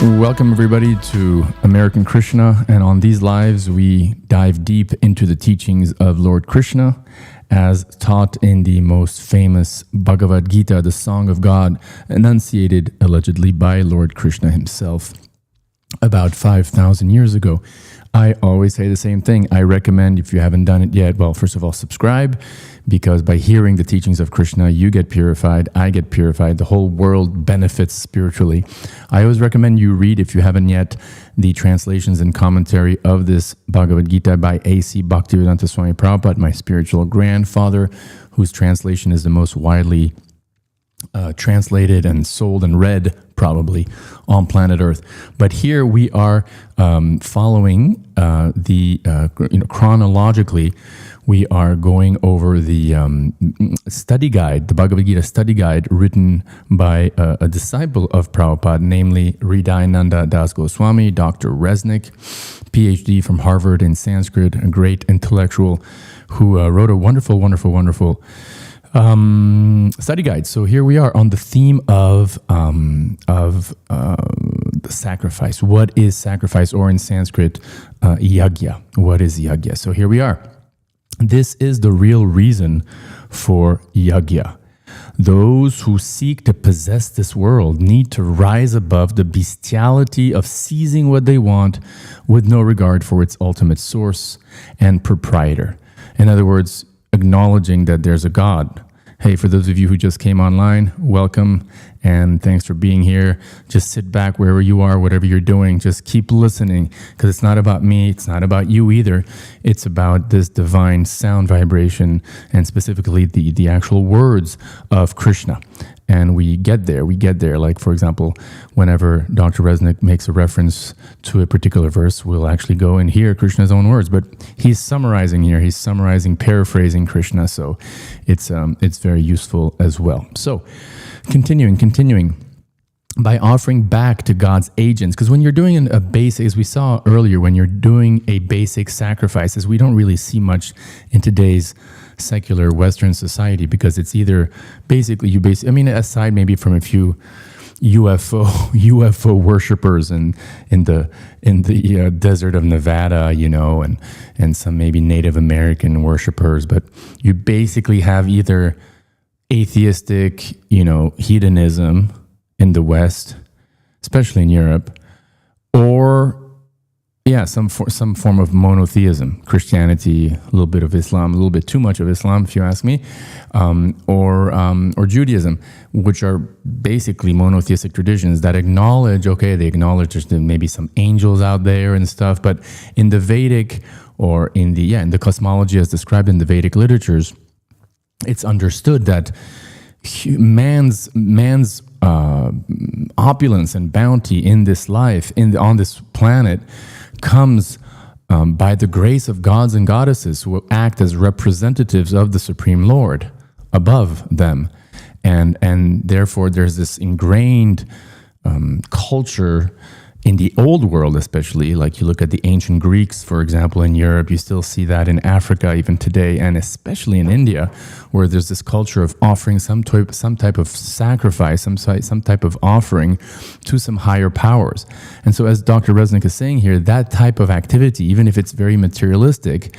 Welcome, everybody, to American Krishna. And on these lives, we dive deep into the teachings of Lord Krishna as taught in the most famous Bhagavad Gita, the Song of God, enunciated allegedly by Lord Krishna himself about 5,000 years ago. I always say the same thing. I recommend, if you haven't done it yet, well, first of all, subscribe, because by hearing the teachings of Krishna, you get purified, I get purified, the whole world benefits spiritually. I always recommend you read, if you haven't yet, the translations and commentary of this Bhagavad Gita by A.C. Bhaktivedanta Swami Prabhupada, my spiritual grandfather, whose translation is the most widely translated and sold and read probably on planet Earth. But here we are following chronologically. We are going over the study guide, the Bhagavad Gita study guide, written by a disciple of Prabhupada, namely Hridayananda Das Goswami, Dr. Resnick, Ph.D. from Harvard in Sanskrit, a great intellectual who wrote a wonderful study guide. So here we are on the theme of the sacrifice. What is sacrifice, or in Sanskrit, yagya? What is yagya? So here we are. This is the real reason for yagya. Those who seek to possess this world need to rise above the bestiality of seizing what they want with no regard for its ultimate source and proprietor. In other words, acknowledging that there's a God. Hey, for those of you who just came online, welcome, and thanks for being here. Just sit back wherever you are, whatever you're doing. Just keep listening, because it's not about me. It's not about you either. It's about this divine sound vibration, and specifically the actual words of Krishna. And we get there. Like, for example, whenever Dr. Resnick makes a reference to a particular verse, we'll actually go and hear Krishna's own words. But he's summarizing here. He's summarizing, paraphrasing Krishna. So it's very useful as well. So continuing. By offering back to God's agents, because when you're doing a basic, as we saw earlier, when you're doing a basic sacrifice, as we don't really see much in today's secular Western society, because it's either basically aside maybe from a few UFO worshippers in the desert of Nevada, and some maybe Native American worshippers, but you basically have either atheistic, hedonism in the West, especially in Europe, or some form of monotheism, Christianity, a little bit of Islam, a little bit too much of Islam, if you ask me, or Judaism, which are basically monotheistic traditions that acknowledge there's maybe some angels out there and stuff, but in the Vedic, or in the cosmology as described in the Vedic literatures, it's understood that man's opulence and bounty in this life, on this planet, comes by the grace of gods and goddesses who act as representatives of the Supreme Lord above them. And therefore there's this ingrained culture in the old world, especially, like you look at the ancient Greeks, for example, in Europe, you still see that in Africa even today, and especially in India, where there's this culture of offering some type of sacrifice, some type of offering to some higher powers. And so, as Dr. Resnick is saying here, that type of activity, even if it's very materialistic,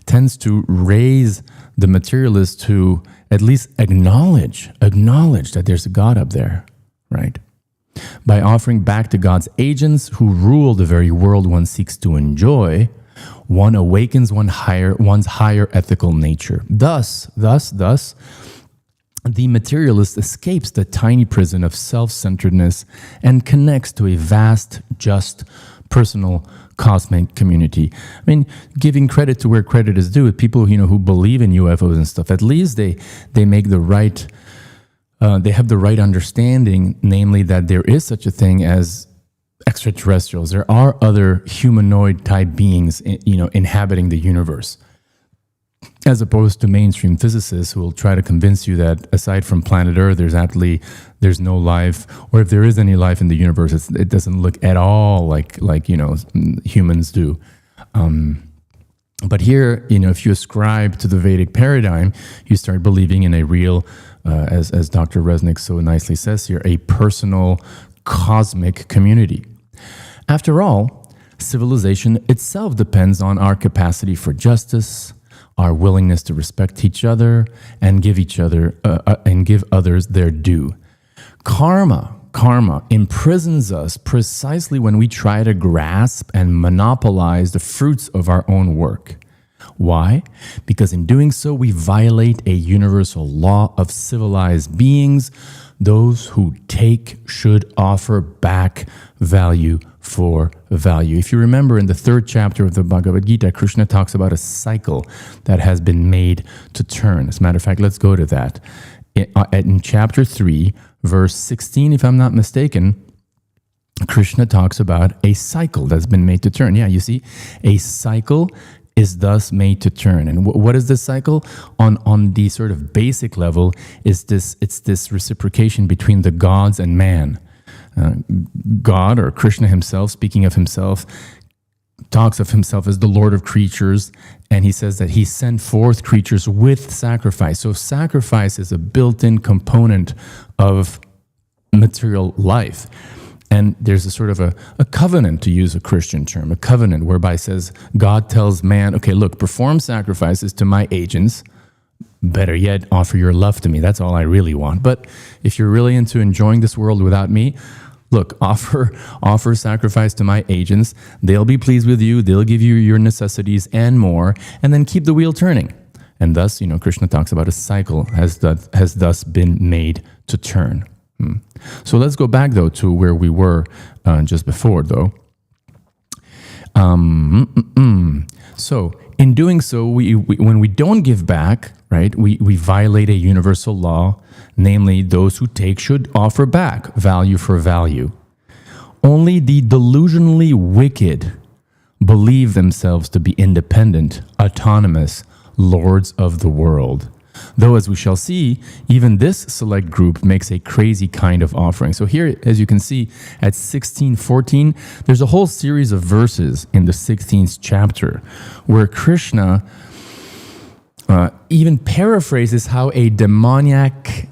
tends to raise the materialist to at least acknowledge that there's a God up there, right? By offering back to God's agents who rule the very world one seeks to enjoy, one awakens one's higher ethical nature. Thus, the materialist escapes the tiny prison of self-centeredness and connects to a vast, just, personal, cosmic community. I mean, giving credit to where credit is due, people who believe in UFOs and stuff, at least they make the right. They have the right understanding, namely that there is such a thing as extraterrestrials. There are other humanoid-type beings, inhabiting the universe, as opposed to mainstream physicists who will try to convince you that aside from planet Earth, there's no life, or if there is any life in the universe, it doesn't look at all like humans do. But here, if you ascribe to the Vedic paradigm, you start believing in a real, as Dr. Resnick so nicely says here, a personal, cosmic community. After all, civilization itself depends on our capacity for justice, our willingness to respect each other and give others their due. Karma imprisons us precisely when we try to grasp and monopolize the fruits of our own work. Why? Because in doing so, we violate a universal law of civilized beings. Those who take should offer back value for value. If you remember, in the 3rd chapter of the Bhagavad Gita, Krishna talks about a cycle that has been made to turn. As a matter of fact, let's go to that. In chapter 3, verse 16, if I'm not mistaken, Krishna talks about a cycle that's been made to turn. Yeah, you see, a cycle is thus made to turn. And what is this cycle? On the sort of basic level, it's this reciprocation between the gods and man. God, or Krishna himself, speaking of himself, talks of himself as the Lord of creatures, and he says that he sent forth creatures with sacrifice. So sacrifice is a built-in component of material life. And there's a sort of a covenant, to use a Christian term, a covenant whereby it says God tells man, okay, look, perform sacrifices to my agents. Better yet, offer your love to me. That's all I really want. But if you're really into enjoying this world without me, look, offer sacrifice to my agents. They'll be pleased with you. They'll give you your necessities and more, and then keep the wheel turning. And thus, Krishna talks about a cycle has thus been made to turn. So let's go back, though, to where we were just before, though. So in doing so, we when we don't give back, right, we violate a universal law, namely those who take should offer back value for value. Only the delusionally wicked believe themselves to be independent, autonomous lords of the world. Though, as we shall see, even this select group makes a crazy kind of offering. So here, as you can see, at 16:14, there's a whole series of verses in the 16th chapter where Krishna even paraphrases how a demoniac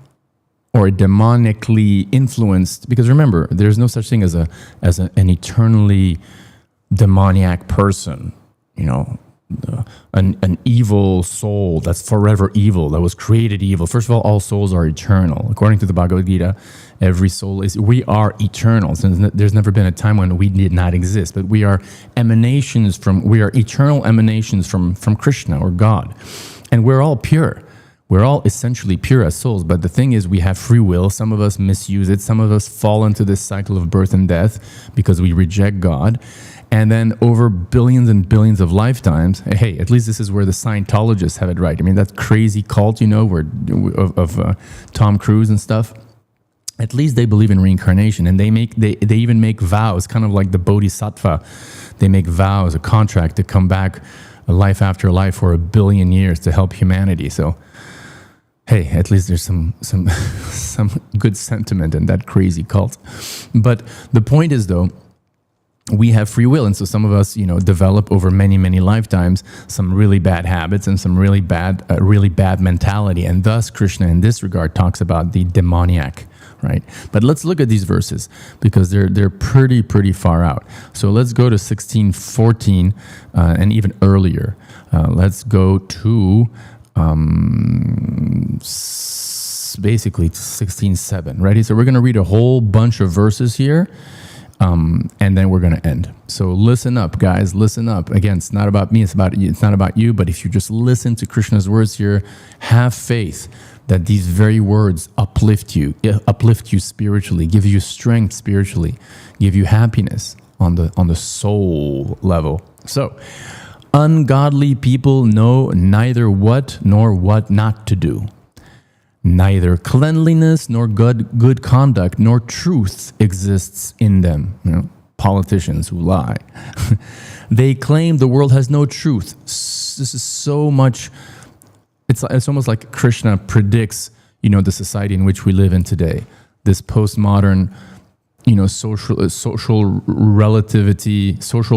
or a demonically influenced, because remember, there's no such thing as an eternally demoniac person, an evil soul that's forever evil, that was created evil. First of all souls are eternal. According to the Bhagavad Gita, every soul we are eternal. Since there's never been a time when we did not exist, but we are eternal emanations from Krishna or God. And we're all pure. We're all essentially pure as souls. But the thing is, we have free will. Some of us misuse it. Some of us fall into this cycle of birth and death because we reject God. And then over billions and billions of lifetimes, hey, at least this is where the Scientologists have it right. I mean, that crazy cult, of Tom Cruise and stuff. At least they believe in reincarnation, and they even make vows, kind of like the Bodhisattva. They make vows, a contract to come back life after life for 1 billion years to help humanity. So, hey, at least there's some good sentiment in that crazy cult. But the point is, though, we have free will, and so some of us, develop over many, many lifetimes some really bad habits and some really bad mentality, and thus Krishna, in this regard, talks about the demoniac, right? But let's look at these verses because they're pretty far out. So let's go to 16:14 and even earlier. Let's go to basically 16:7. Ready? So we're going to read a whole bunch of verses here. And then we're going to end. So listen up, guys. Listen up. Again, it's not about me. It's not about you. But if you just listen to Krishna's words here, have faith that these very words uplift you spiritually, give you strength spiritually, give you happiness on the soul level. So, ungodly people know neither what nor what not to do. Neither cleanliness nor good conduct nor truth exists in them. Politicians who lie. They claim the world has no truth. This is so much. It's almost like Krishna predicts, the society in which we live in today. This postmodern, social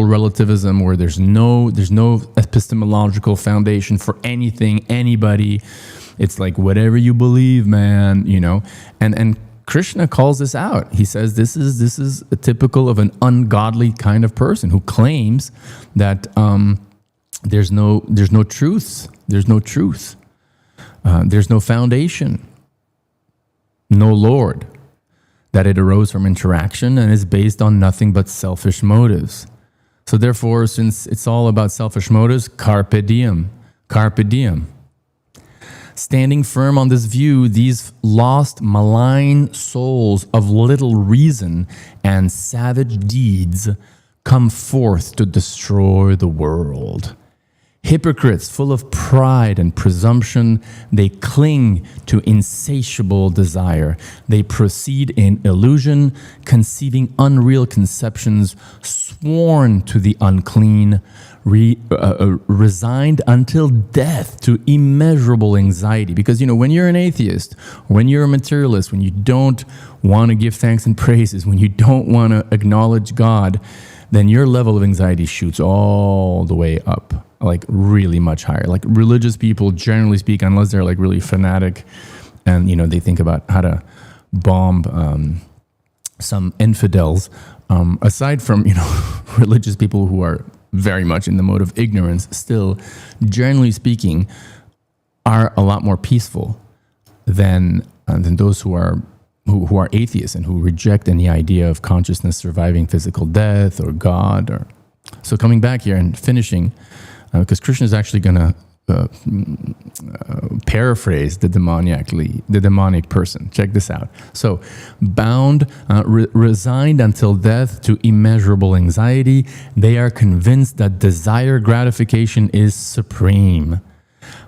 relativism, where there's no epistemological foundation for anything, anybody. It's like whatever you believe, man, and Krishna calls this out. He says this is typical of an ungodly kind of person who claims that there's no truth. There's no truth. There's no foundation. No Lord. That it arose from interaction and is based on nothing but selfish motives. So therefore, since it's all about selfish motives, carpe diem. Carpe diem. Standing firm on this view, these lost, malign souls of little reason and savage deeds come forth to destroy the world. Hypocrites, full of pride and presumption, they cling to insatiable desire. They proceed in illusion, conceiving unreal conceptions, sworn to the unclean, resigned until death to immeasurable anxiety. Because, when you're an atheist, when you're a materialist, when you don't want to give thanks and praises, when you don't want to acknowledge God, then your level of anxiety shoots all the way up, like really much higher. Like religious people, generally speaking, unless they're like really fanatic and, they think about how to bomb some infidels, aside from, religious people who are very much in the mode of ignorance, still, generally speaking, are a lot more peaceful than those who are atheists and who reject any idea of consciousness surviving physical death or God. So coming back here and finishing, because Krishna is actually going to paraphrase the demonic person. Check this out. So, bound, resigned until death to immeasurable anxiety, they are convinced that desire gratification is supreme.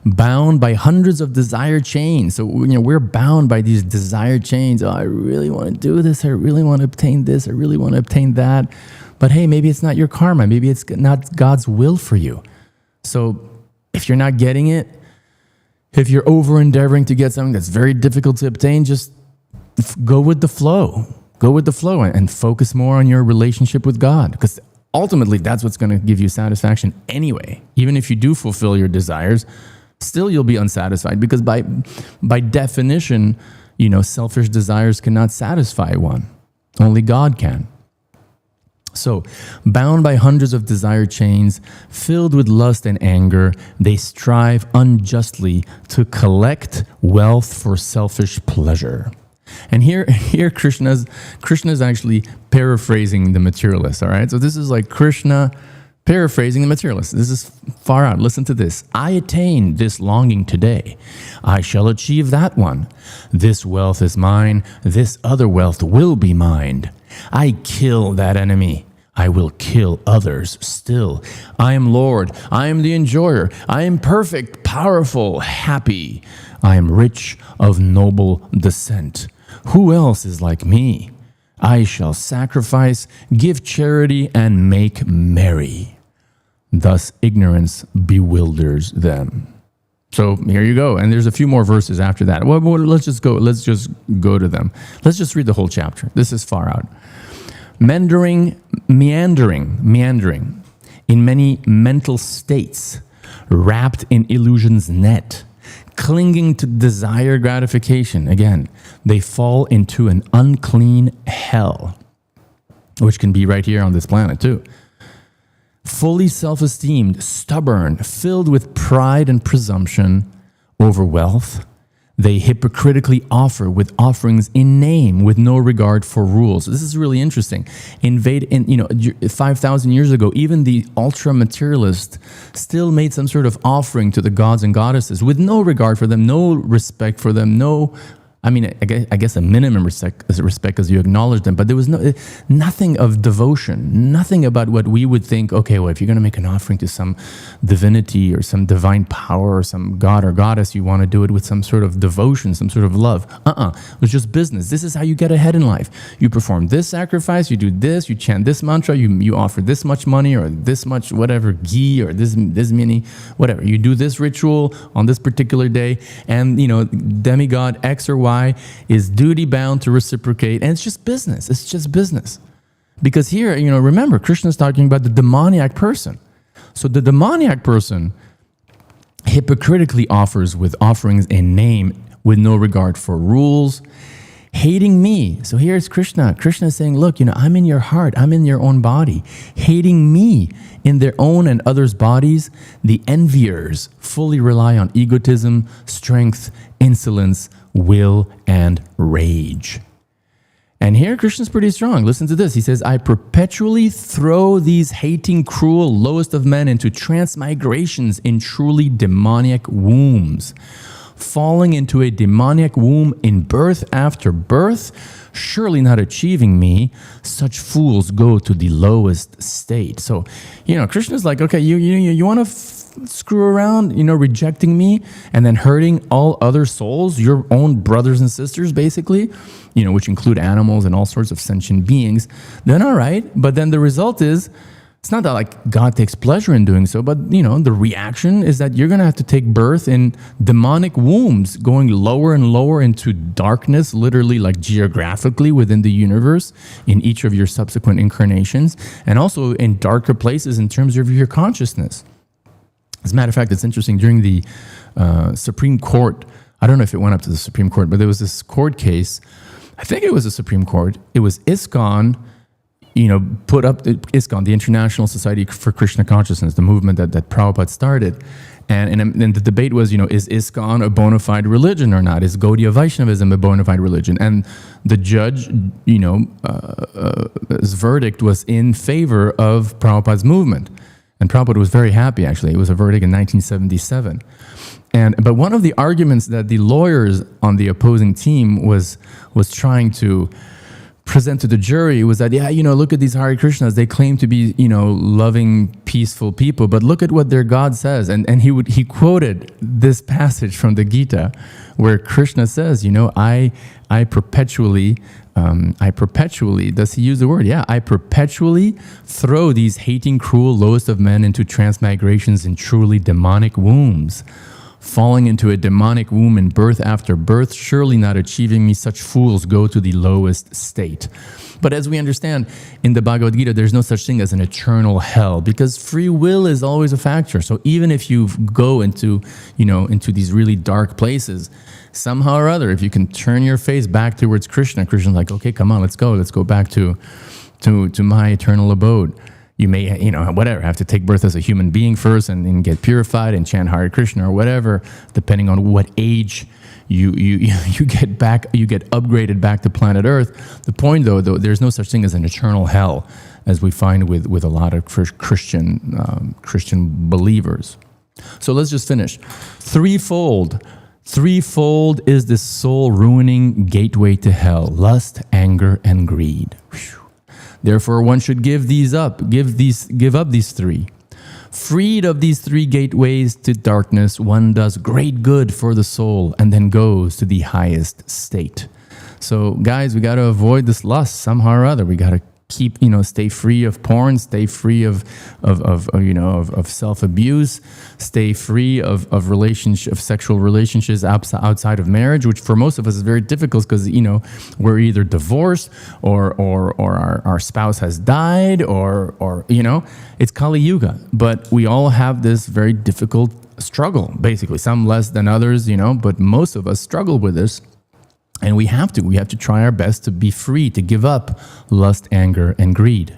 Bound by hundreds of desire chains. So, we're bound by these desire chains. Oh, I really want to do this. I really want to obtain this. I really want to obtain that. But hey, maybe it's not your karma. Maybe it's not God's will for you. So, if you're not getting it, if you're over endeavoring to get something that's very difficult to obtain, just go with the flow. Go with the flow and focus more on your relationship with God. Because ultimately, that's what's going to give you satisfaction anyway. Even if you do fulfill your desires, still you'll be unsatisfied. Because by definition, selfish desires cannot satisfy one. Only God can. So, bound by hundreds of desire chains, filled with lust and anger, they strive unjustly to collect wealth for selfish pleasure. And here Krishna's actually paraphrasing the materialist, all right? So this is like Krishna paraphrasing the materialist. This is far out. Listen to this. I attained this longing today. I shall achieve that one. This wealth is mine. This other wealth will be mine. I kill that enemy. I will kill others still. I am Lord. I am the enjoyer. I am perfect, powerful, happy. I am rich of noble descent. Who else is like me? I shall sacrifice, give charity, and make merry. Thus ignorance bewilders them. So here you go. And there's a few more verses after that. Well, let's just go to them. Let's just read the whole chapter. This is far out. Meandering in many mental states, wrapped in illusion's net, clinging to desire gratification. Again, they fall into an unclean hell, which can be right here on this planet too. Fully self-esteemed, stubborn, filled with pride and presumption over wealth, they hypocritically offer with offerings in name with no regard for rules. This is really interesting. 5,000 years ago, even the ultra-materialist still made some sort of offering to the gods and goddesses with no regard for them, no respect for them, I guess a minimum respect because you acknowledge them, but there was nothing of devotion, nothing about what we would think, okay, well, if you're going to make an offering to some divinity or some divine power or some god or goddess, you want to do it with some sort of devotion, some sort of love. It was just business. This is how you get ahead in life. You perform this sacrifice, you do this, you chant this mantra, you offer this much money or this much whatever, ghee or this many, whatever. You do this ritual on this particular day, and, demigod X or Y is duty bound to reciprocate, and it's just business. It's just business. Because here, remember, Krishna is talking about the demoniac person. So the demoniac person hypocritically offers with offerings in name with no regard for rules. Hating me. So here's Krishna. Krishna is saying, look, I'm in your heart. I'm in your own body. Hating me in their own and others' bodies, the enviers fully rely on egotism, strength, insolence, will, and rage. And here Krishna's pretty strong. Listen to this. He says, I perpetually throw these hating, cruel, lowest of men into transmigrations in truly demoniac wombs. Falling into a demoniac womb in birth after birth, surely not achieving me, such fools go to the lowest state. So, Krishna's like, okay, you want to screw around, rejecting me and then hurting all other souls, your own brothers and sisters, basically, which include animals and all sorts of sentient beings, then all right. But then the result is, it's not that like God takes pleasure in doing so, but the reaction is that you're going to have to take birth in demonic wombs, going lower and lower into darkness, literally like geographically within the universe in each of your subsequent incarnations, and also in darker places in terms of your consciousness. As a matter of fact, it's interesting, during the Supreme Court, I don't know if it went up to the Supreme Court, but there was this court case, I think it was the Supreme Court, it was ISKCON, put up ISKCON, the International Society for Krishna Consciousness, the movement that Prabhupada started. And the debate was, is ISKCON a bona fide religion or not? Is Gaudiya Vaishnavism a bona fide religion? And the judge, his verdict was in favor of Prabhupada's movement. And Prabhupada was very happy, actually. It was a verdict in 1977. But one of the arguments that the lawyers on the opposing team was trying to present to the jury was that, look at these Hare Krishnas. They claim to be, loving, peaceful people, but look at what their God says. And he quoted this passage from the Gita where Krishna says, I perpetually, does he use the word? Yeah, I perpetually throw these hating, cruel, lowest of men into transmigrations in truly demonic wombs. Falling into a demonic womb in birth after birth, surely not achieving me, such fools go to the lowest state. But as we understand, in the Bhagavad Gita, there's no such thing as an eternal hell, because free will is always a factor. So even if you go into these really dark places, somehow or other, if you can turn your face back towards Krishna, Krishna's like, okay, come on, let's go back to my eternal abode. You may, whatever, have to take birth as a human being first and get purified and chant Hare Krishna or whatever, depending on what age you get upgraded back to planet Earth. The point, though, there's no such thing as an eternal hell, as we find with a lot of Christian believers. So let's just finish. Threefold. Threefold is the soul-ruining gateway to hell: lust, anger, and greed. Whew. Therefore, one should give up these three. Freed of these three gateways to darkness, one does great good for the soul and then goes to the highest state. So, guys, we got to avoid this lust somehow or other. We got to keep, stay free of porn, stay free of self-abuse, stay free of sexual relationships outside of marriage, which for most of us is very difficult because, we're either divorced or our spouse has died or it's Kali Yuga. But we all have this very difficult struggle, basically, some less than others, but most of us struggle with this. And we have to try our best to be free, to give up lust, anger, and greed.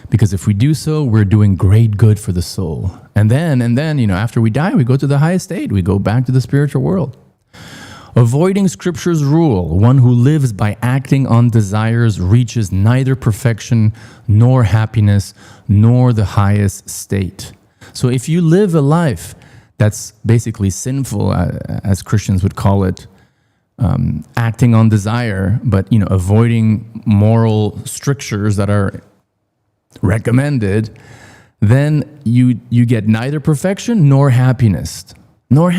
Because if we do so, we're doing great good for the soul. And then, after we die, we go to the highest state. We go back to the spiritual world. Avoiding Scripture's rule, one who lives by acting on desires reaches neither perfection, nor happiness, nor the highest state. So if you live a life that's basically sinful, as Christians would call it, acting on desire, but avoiding moral strictures that are recommended, then you get neither perfection nor happiness. So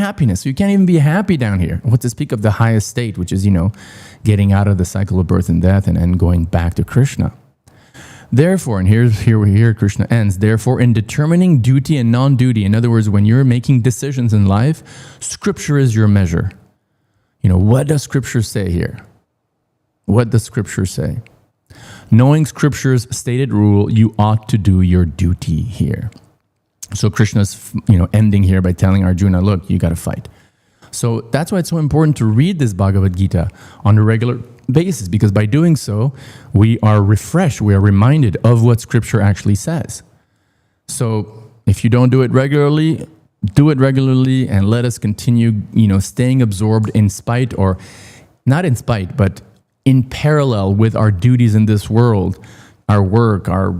you can't even be happy down here. What to speak of the highest state, which is getting out of the cycle of birth and death and going back to Krishna. Therefore, and here Krishna ends, therefore, in determining duty and non-duty, in other words, when you're making decisions in life, Scripture is your measure. What does Scripture say here? What does Scripture say? Knowing Scripture's stated rule, you ought to do your duty here. So Krishna's, ending here by telling Arjuna, look, you got to fight. So that's why it's so important to read this Bhagavad Gita on a regular basis, because by doing so, we are refreshed, we are reminded of what Scripture actually says. So if you don't do it regularly, do it regularly, and let us continue, staying absorbed in spite, or not in spite, but in parallel with our duties in this world, our work, our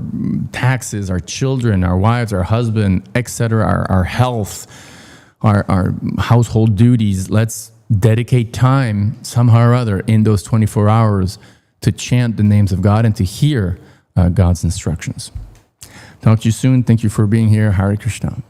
taxes, our children, our wives, our husband, etc., our health, our household duties. Let's dedicate time somehow or other in those 24 hours to chant the names of God and to hear God's instructions. Talk to you soon. Thank you for being here. Hare Krishna.